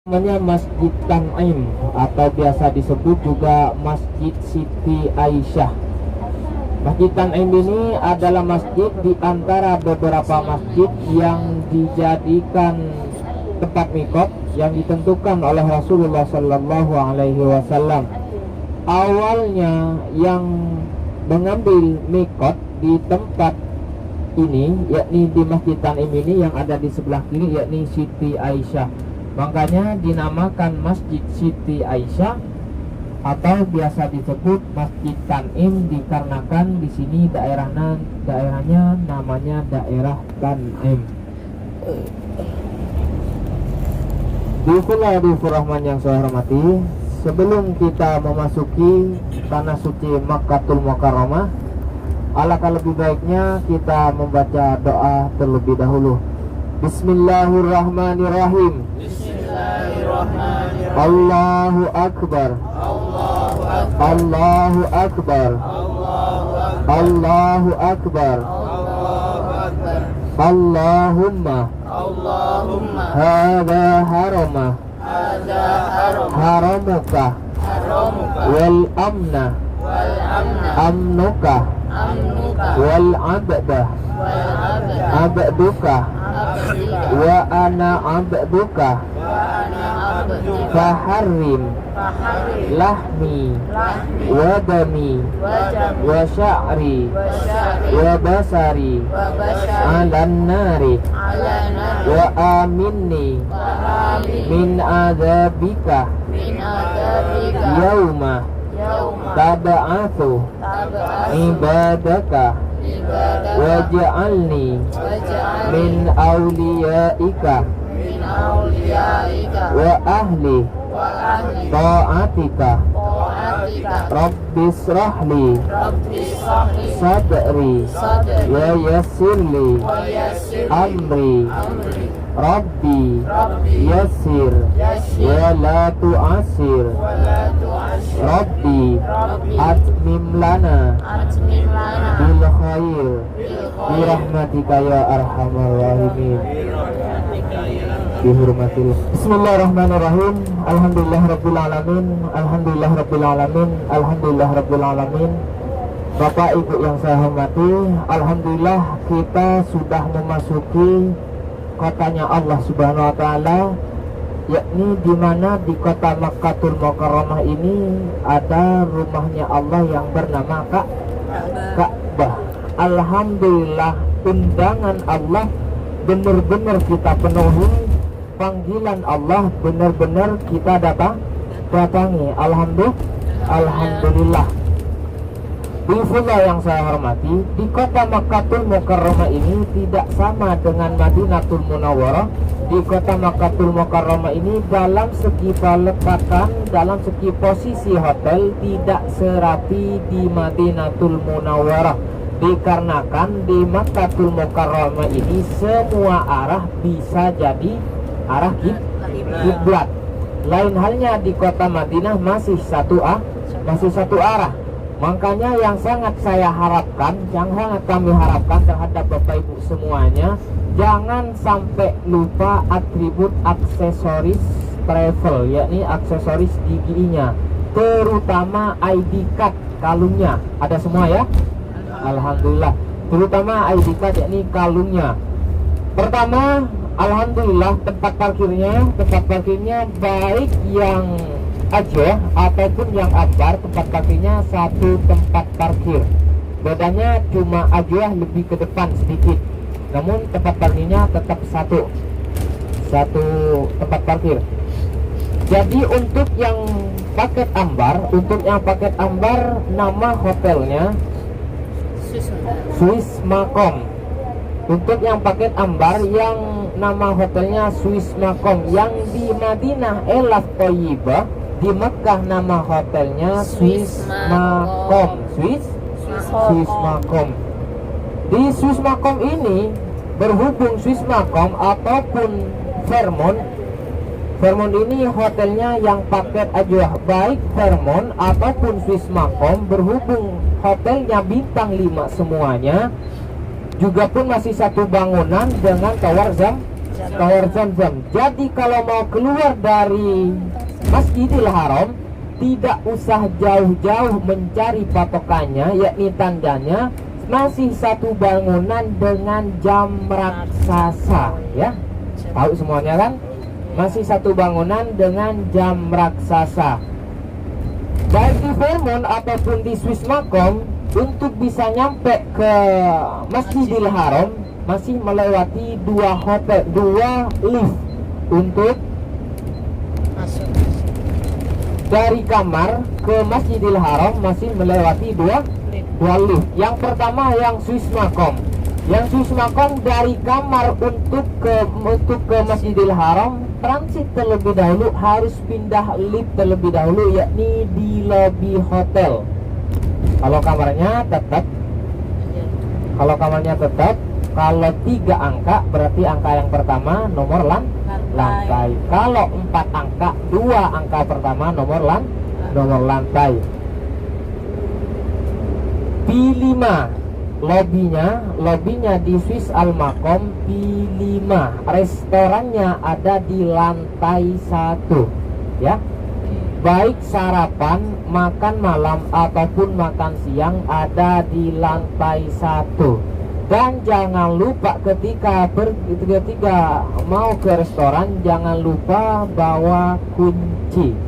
Namanya Masjid Tan'im atau biasa disebut juga Masjid Siti Aisyah. Masjid Tan'im ini adalah masjid di antara beberapa masjid yang dijadikan tempat mikot yang ditentukan oleh Rasulullah Sallallahu Alaihi Wasallam. Awalnya yang mengambil mikot di tempat ini, yakni di Masjid Tan'im ini yang ada di sebelah kiri, yakni Siti Aisyah. Makanya dinamakan Masjid Siti Aisyah atau biasa disebut Masjid Tan'im dikarenakan di sini daerahnya namanya daerah Tan'im. Bismillahirrahmanirrahim Rahman yang saya hormati, sebelum kita memasuki tanah suci Makkahul Mukarramah, alangkah lebih baiknya kita membaca doa terlebih dahulu. Bismillahirrahmanirrahim. Bismillahirrahmanirrahim. Allahu Akbar. Allahu Akbar. Allahu Akbar. Allahu Allahu Akbar. Akbar. Allahu Akbar. Allahumma Allahumma hadza harama hadza haram haramuka haramuka wal amna wal amna amnuka amnuka wal abda wal abda abduka abdika wa ana abduka wa ana abdika faharrim faharrim lahmi lahmi wa dami wa jami wa sya'ri wa syari wa basari wa bashari alan nari ala nari wa aminni wa amin min adzabika min adabika yauma yauma tab'atsu tab'atsu ibadaka ibadaka waj'alni waj'alni min awliyaika min awliyaika wa ahli wa ahli ta'atika ta'atika rabbis rahli rabbi sahli sadri sadri wa yassirli wa yassir amri amri rabbi rabbi yassir yassir wa la tu'assir wa la tu'assir rabbi rabbi atmim lana atmim lana bil khair bil bi khair rahmatika ya arhamar rahimin. rahmatika ya Dihormatil. Bismillahirrahmanirrahim. Alhamdulillahirabbil alamin. Alhamdulillahirabbil alamin. Alhamdulillahirabbil alamin. Bapak Ibu yang saya hormati, alhamdulillah kita sudah memasuki kotanya Allah Subhanahu wa taala, yakni di mana di kota Makkahul Mukarramah ini ada rumahnya Allah yang bernama Ka'bah. Alhamdulillah undangan Allah benar-benar kita penuhi, panggilan Allah benar-benar kita datangi. Alhamdulillah. Bismillah yang saya hormati, di kota Makkahul Mukarramah ini tidak sama dengan Madinatul Munawwarah. Di kota Makkahul Mukarramah ini dalam segi pelepatan, dalam segi posisi hotel tidak serapi di Madinatul Munawwarah. Dikarenakan di Makkahul Mukarramah ini semua arah bisa jadi arah kiblat. Lain halnya di kota Madinah masih satu arah. Makanya yang sangat saya harapkan, yang sangat kami harapkan terhadap Bapak Ibu semuanya, jangan sampai lupa atribut aksesoris travel, yakni aksesoris giginya, terutama ID card, kalungnya. Ada semua ya? Alhamdulillah. Terutama ID card, yakni kalungnya. Pertama, alhamdulillah tempat parkirnya baik yang aja ataupun yang akbar, tempat parkirnya satu tempat parkir. Bedanya cuma aja lebih ke depan sedikit, namun tempat parkirnya tetap satu tempat parkir. Jadi untuk yang paket ambar, nama hotelnya Swiss Makom. Untuk yang paket ambar, yang nama hotelnya Swiss Makom. Yang di Madinah Elaf Thayyibah, di Mekah nama hotelnya Swiss Makom. Swiss Makom. Di Swiss Makom ini, berhubung Swiss Makom ataupun Fairmont ini hotelnya yang paket aja, baik Fairmont ataupun Swiss Makom, berhubung hotelnya bintang 5 semuanya, juga pun masih satu bangunan dengan tower air Zam-Zam. Jadi kalau mau keluar dari Masjidil Haram, tidak usah jauh-jauh mencari patokannya, yakni tandanya masih satu bangunan dengan jam raksasa, ya. Tahu semuanya kan? Masih satu bangunan dengan jam raksasa. Baik di Fairmont ataupun di Swiss Makom, untuk bisa nyampe ke Masjidil Haram masih melewati dua hotel, dua lift. Untuk Masuk. dari kamar ke Masjidil Haram masih melewati dua lift. Yang pertama yang Swiss Makom. Yang Swiss Makom dari kamar untuk ke Masjidil Haram transit terlebih dahulu, harus pindah lift terlebih dahulu, yakni di lobi hotel. Kalau kamarnya tetap, kalau 3 angka berarti angka yang pertama nomor lantai. Kalau 4 angka, 2 angka pertama nomor lantai. P5 lobinya di Swiss Al Makom P5. Restorannya ada di lantai 1, ya. Baik sarapan, makan malam ataupun makan siang ada di lantai 1. Dan jangan lupa ketika mau ke restoran, jangan lupa bawa kunci.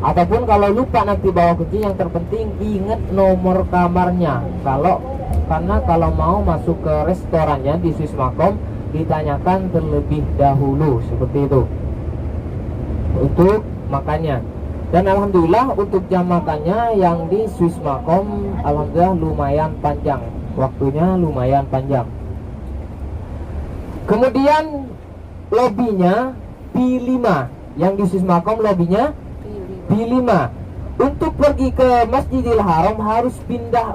Ataupun kalau lupa nanti bawa kunci, yang terpenting ingat nomor kamarnya. Karena kalau mau masuk ke restorannya di Swiss Makom, ditanyakan terlebih dahulu, seperti itu untuk makannya. Dan alhamdulillah untuk jam makannya yang di Swiss Makom alhamdulillah lumayan panjang, waktunya lumayan panjang. Kemudian lobinya P5, yang di Swiss Makom lobinya P5. Untuk pergi ke Masjidil Haram harus pindah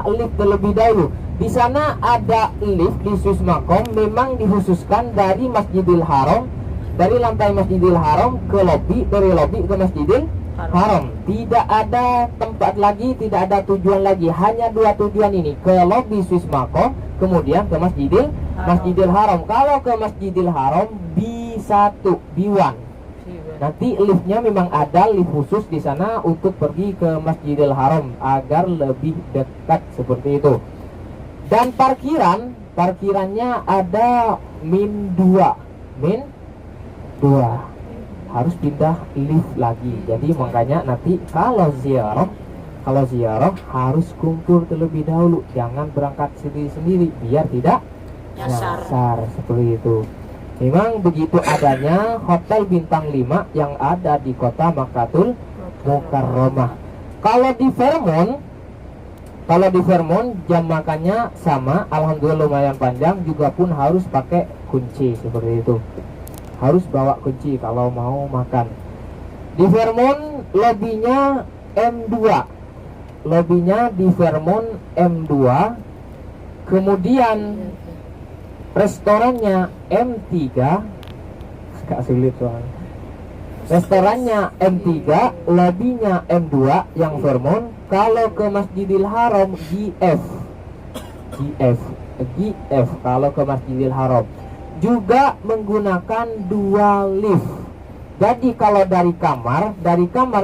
lift terlebih dahulu. Di sana ada lift di Swiss Makom memang dikhususkan dari Masjidil Haram, dari lantai Masjidil Haram ke lobi, dari lobi ke Masjidil Haram. Tidak ada tempat lagi, tidak ada tujuan lagi, hanya 2 tujuan ini, ke lobi Swiss Makom, kemudian ke Masjidil Haram. Kalau ke Masjidil Haram B1, B1. Nanti liftnya memang ada lift khusus di sana untuk pergi ke Masjidil Haram agar lebih dekat, seperti itu. Dan parkirannya ada -2, harus pindah lift lagi. Jadi makanya nanti kalau ziarah harus kumpul terlebih dahulu, jangan berangkat sendiri-sendiri biar tidak nyasar, seperti itu. Memang begitu adanya hotel bintang 5 yang ada di kota Makkatul Mukarramah. Kalau di Fairmont jam makannya sama, alhamdulillah lumayan panjang, juga pun harus pakai kunci, seperti itu. Harus bawa kunci kalau mau makan. Di Fairmont lobinya M2. Lobinya di Fairmont M2. Kemudian restorannya M3. Agak sulit soalnya. Restorannya M3, lobinya M2 yang Fairmont. Kalau ke Masjidil Haram GF kalau ke Masjidil Haram juga menggunakan 2 lift. Jadi kalau dari kamar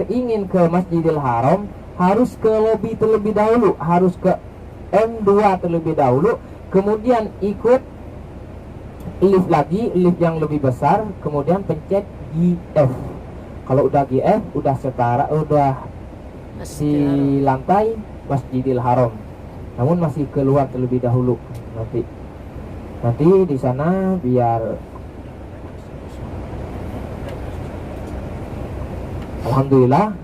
ingin ke Masjidil Haram harus ke lobi terlebih dahulu, harus ke M2 terlebih dahulu, kemudian ikut lift lagi, lift yang lebih besar, kemudian pencet GF. Kalau udah GF udah setara, udah di lantai Masjidil Haram. Namun masih keluar terlebih dahulu nanti di sana biar alhamdulillah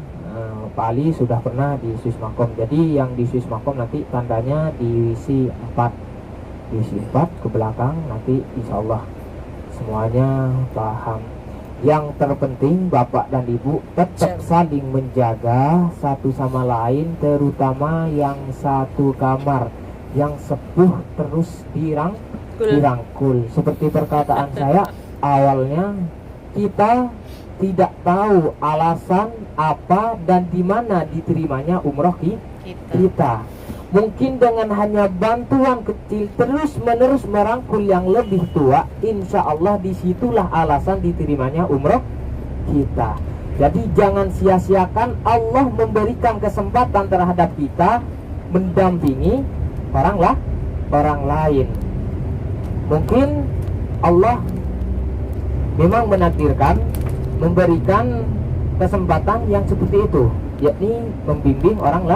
Pak Ali sudah pernah di Swiss Makom. Jadi yang di Swiss Makom nanti tandanya divisi 4 ke belakang, nanti insya Allah semuanya paham. Yang terpenting Bapak dan Ibu tetap saling menjaga satu sama lain, terutama yang satu kamar, yang sepuh terus dirangkul. Seperti perkataan saya awalnya, kita tidak tahu alasan apa dan di mana diterimanya umroh kita. Mungkin dengan hanya bantuan kecil terus menerus merangkul yang lebih tua, insya Allah disitulah alasan diterimanya umroh kita. Jadi jangan sia-siakan Allah memberikan kesempatan terhadap kita mendampingi orang lain. Mungkin Allah memang menakdirkan memberikan kesempatan yang seperti itu, yakni membimbing orang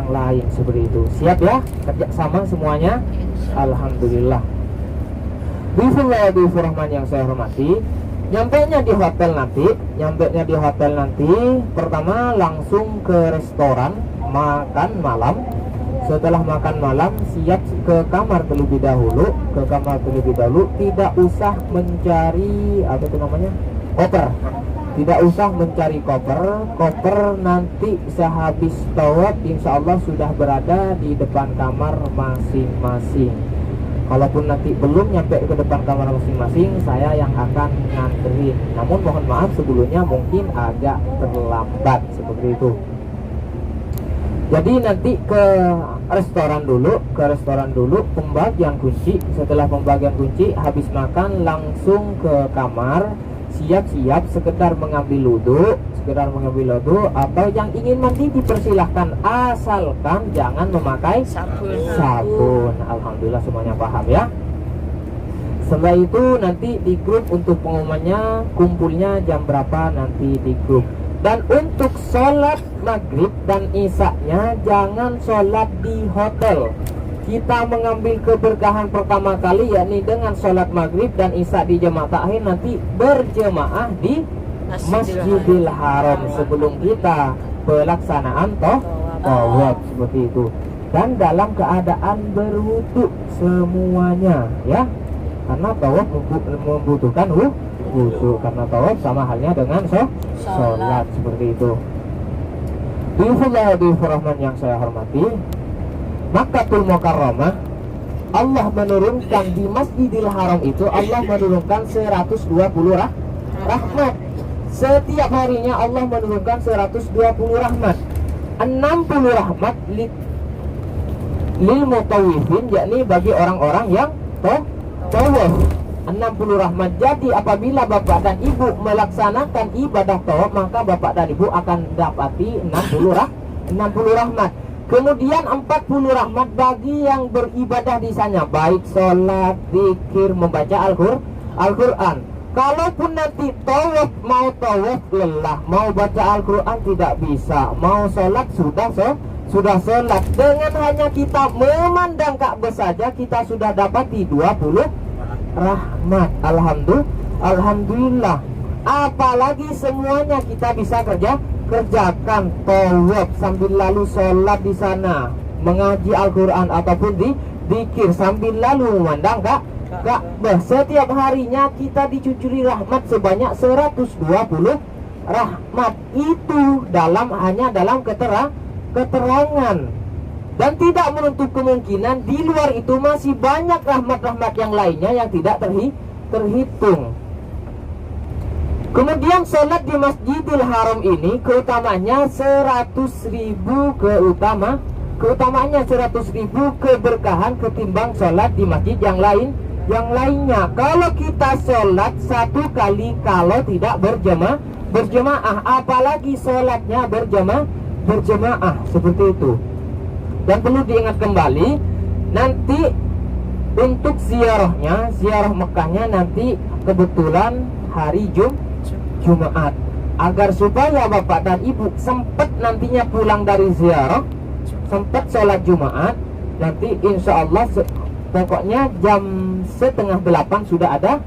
lain seperti itu. Siap ya kerjasama semuanya? Alhamdulillah. Bismillahirrahmanirrahim yang saya hormati, nyampainya di hotel nanti pertama langsung ke restoran makan malam. Setelah makan malam siap ke kamar terlebih dahulu. Tidak usah mencari koper. Tidak usah mencari koper nanti sehabis tawaf insya Allah sudah berada di depan kamar masing-masing. Kalaupun nanti belum nyampe ke depan kamar masing-masing, saya yang akan nganterin. Namun mohon maaf sebelumnya mungkin agak terlambat seperti itu. Jadi nanti ke restoran dulu pembagian kunci. Setelah pembagian kunci habis makan langsung ke kamar, siap-siap sekedar mengambil wudu atau yang ingin mandi dipersilahkan asalkan jangan memakai sabun. Alhamdulillah semuanya paham ya. Setelah itu nanti di grup untuk pengumumannya, kumpulnya jam berapa nanti di grup. Dan untuk sholat maghrib dan isya-nya jangan sholat di hotel. Kita mengambil keberkahan pertama kali yakni dengan sholat maghrib dan isya di jamaah takhir, nanti berjemaah di Masjidil Haram sebelum kita pelaksanaan tawaf seperti itu. Dan dalam keadaan berwudu semuanya ya. Karena tawaf membutuhkan wudu, karena tawaf sama halnya dengan sholat seperti itu. Bismillahirrahmanirrahim yang saya hormati, Makkatul Mukarramah Allah menurunkan di Masjidil Haram itu, Allah menurunkan 120 rahmat. Setiap harinya Allah menurunkan 120 rahmat. 60 rahmat lil mutawifin, yakni bagi orang-orang yang tawaf. 60 rahmat. Jadi apabila bapak dan ibu melaksanakan ibadah tawaf, maka bapak dan ibu akan dapati 60 rahmat. Kemudian 40 rahmat bagi yang beribadah di sana, baik sholat, zikir, membaca Al-Quran. Kalaupun nanti mau tawaf lelah, mau baca Al-Quran tidak bisa, mau sholat sudah sholat, dengan hanya kita memandang Ka'bah saja kita sudah dapati 20 rahmat. Alhamdulillah. Apalagi semuanya kita bisa kerjakan tawaf sambil lalu sholat di sana, mengaji Al-Quran ataupun dzikir sambil lalu memandang Ka'bah. Setiap harinya kita dicucuri rahmat sebanyak 120 rahmat. Itu hanya dalam keterangan, dan tidak menutup kemungkinan di luar itu masih banyak rahmat-rahmat yang lainnya yang tidak terhitung. Kemudian sholat di Masjidil Haram ini keutamanya 100.000 keutamaannya 100.000 keberkahan ketimbang sholat di masjid yang lainnya. Kalau kita sholat satu kali kalau tidak berjemaah, apalagi sholatnya berjemaah seperti itu. Dan perlu diingat kembali, nanti untuk ziarah Mekahnya nanti kebetulan hari Jumat, agar supaya bapak dan ibu sempat nantinya pulang dari ziarah, sempat sholat Jumat, nanti insya Allah pokoknya jam 7:30 sudah ada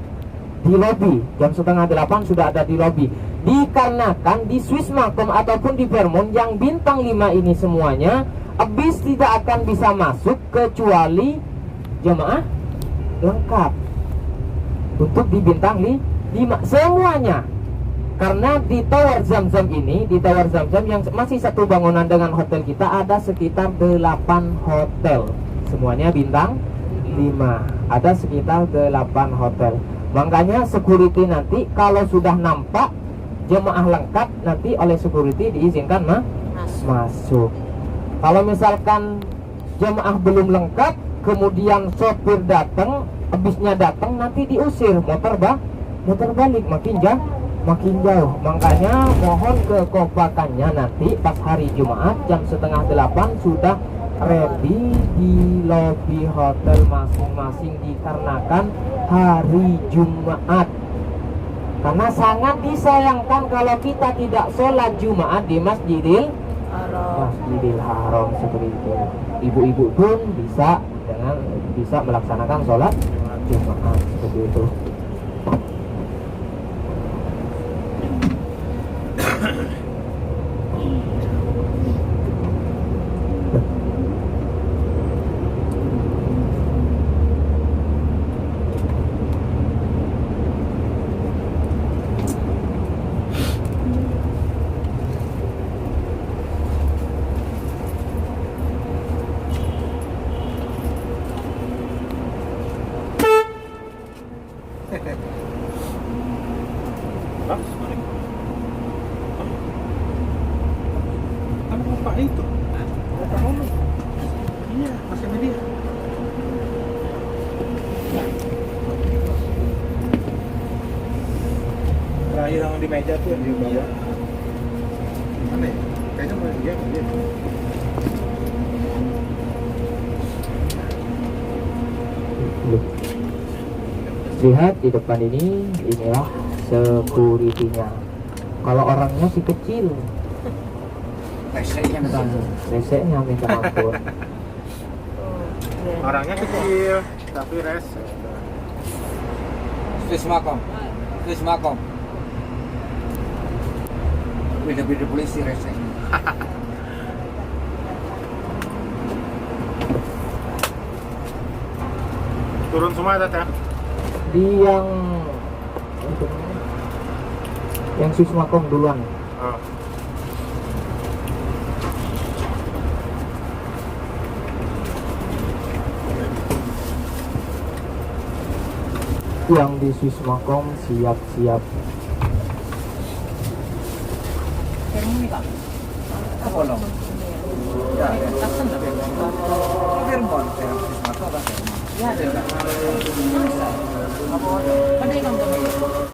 di lobi. Jam 7:30 sudah ada di lobi. Dikarenakan di Swiss Makom ataupun di Fairmont yang bintang 5 ini semuanya bis tidak akan bisa masuk kecuali jemaah lengkap untuk di bintang 5 semuanya. Karena di Tower Zamzam ini, di Tower Zamzam yang masih satu bangunan dengan hotel kita, ada sekitar 8 hotel. Semuanya bintang 5. Ada sekitar 8 hotel. Makanya security nanti kalau sudah nampak jemaah lengkap, nanti oleh security diizinkan masuk. Kalau misalkan jemaah belum lengkap, kemudian sopir datang, habisnya datang nanti diusir, motor balik makin jauh. Makanya mohon kekompakannya nanti pas hari Jumat jam 7:30 sudah ready di lobi hotel masing-masing, dikarenakan hari Jumat. Karena sangat disayangkan kalau kita tidak sholat Jumat di Masjidil Haram seperti itu. Ibu-ibu pun bisa melaksanakan sholat Jumat seperti itu. Kamu lupa itu? Iya, masih ada dia. Terakhir yang di meja tuh yang dia bawa. Mana ya? Kayaknya mau dia. Lihat di depan ini, inilah security-nya. Kalau orangnya sih kecil, reseknya minta ampun. Orangnya kecil, tapi rese. Swiss makom. Beda-beda polisi rese. Turun semua Tata. Di yang Swismakom duluan. Oh. Yang di Swismakom siap-siap. Bolong. Ya,